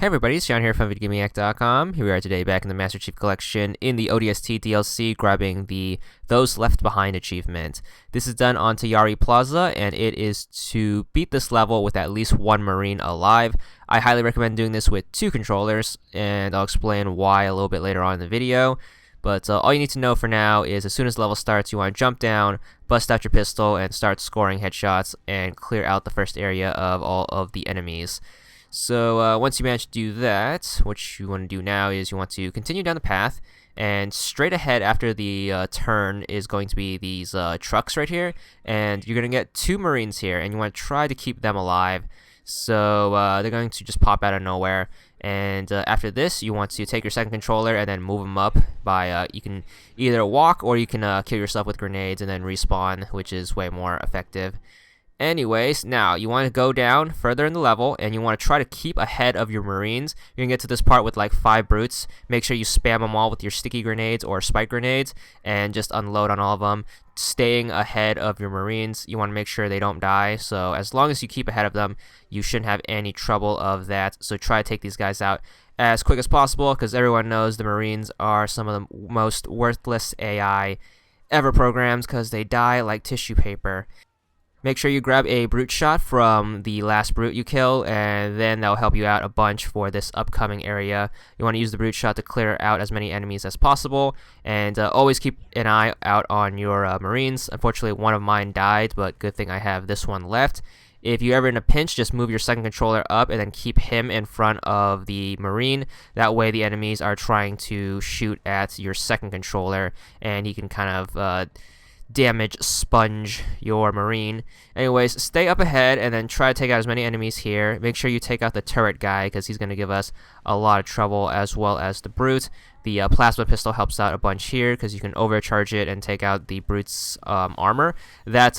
Hey everybody, it's Sean here from VidGamiac.com. Here we are today back in the Master Chief Collection in the ODST DLC, grabbing the Those Left Behind achievement. This is done on Tayari Plaza, and it is to beat this level with at least one Marine alive. I highly recommend doing this with two controllers, and I'll explain why a little bit later on in the video. But all you need to know for now is as soon as the level starts, you want to jump down, bust out your pistol, and start scoring headshots and clear out the first area of all of the enemies. So once you manage to do that, what you want to do now is you want to continue down the path, and straight ahead after the turn is going to be these trucks right here, and you're going to get two Marines here, and you want to try to keep them alive. So they're going to just pop out of nowhere, and after this you want to take your second controller and then move them up by you can either walk or you can kill yourself with grenades and then respawn, which is way more effective. Anyways, now you want to go down further in the level, and you want to try to keep ahead of your Marines. You're going to get to this part with like 5 brutes. Make sure you spam them all with your sticky grenades or spike grenades, and just unload on all of them, staying ahead of your Marines. You want to make sure they don't die, so as long as you keep ahead of them, you shouldn't have any trouble of that. So try to take these guys out as quick as possible, because everyone knows the Marines are some of the most worthless AI ever programmed, because they die like tissue paper. Make sure you grab a brute shot from the last brute you kill, and then that'll help you out a bunch for this upcoming area. You want to use the brute shot to clear out as many enemies as possible, and always keep an eye out on your Marines. Unfortunately, one of mine died, but good thing I have this one left. If you're ever in a pinch, just move your second controller up and then keep him in front of the Marine. That way the enemies are trying to shoot at your second controller, and he can kind of damage sponge your Marine. Anyways, stay up ahead and then try to take out as many enemies here. Make sure you take out the turret guy, because he's going to give us a lot of trouble, as well as the brute. The plasma pistol helps out a bunch here, because you can overcharge it and take out the brute's armor. That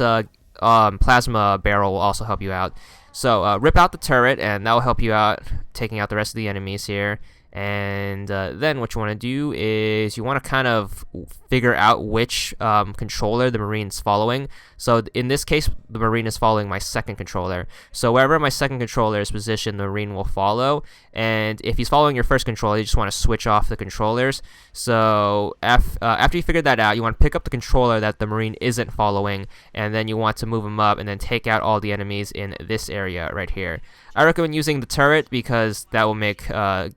plasma barrel will also help you out. So rip out the turret, and that will help you out taking out the rest of the enemies here. And then what you want to do is you want to kind of figure out which controller the Marine's following. So in this case, the Marine is following my second controller. So wherever my second controller is positioned, the Marine will follow. And if he's following your first controller, you just want to switch off the controllers. So after you figure that out, you want to pick up the controller that the Marine isn't following, and then you want to move him up and then take out all the enemies in this area right here. I recommend using the turret, because that will make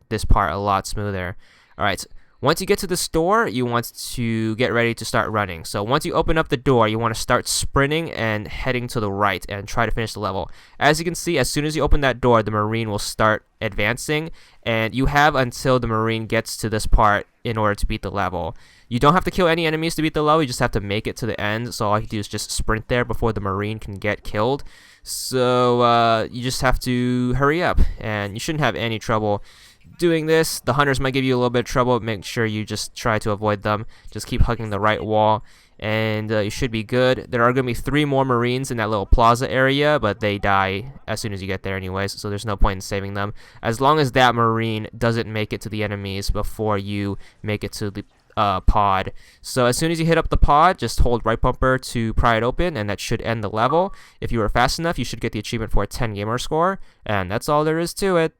this part a lot smoother. Alright, once you get to this door, you want to get ready to start running. So once you open up the door, you want to start sprinting and heading to the right and try to finish the level. As you can see, as soon as you open that door, the Marine will start advancing, and you have until the Marine gets to this part in order to beat the level. You don't have to kill any enemies to beat the level, you just have to make it to the end. So all you do is just sprint there before the Marine can get killed. So you just have to hurry up, and you shouldn't have any trouble doing this. The hunters might give you a little bit of trouble. Make sure you just try to avoid them. Just keep hugging the right wall, and you should be good. There are going to be 3 more Marines in that little plaza area, but they die as soon as you get there anyways, so there's no point in saving them. As long as that Marine doesn't make it to the enemies before you make it to the pod. So as soon as you hit up the pod, just hold right bumper to pry it open, and that should end the level. If you were fast enough, you should get the achievement for a 10 gamer score, and that's all there is to it.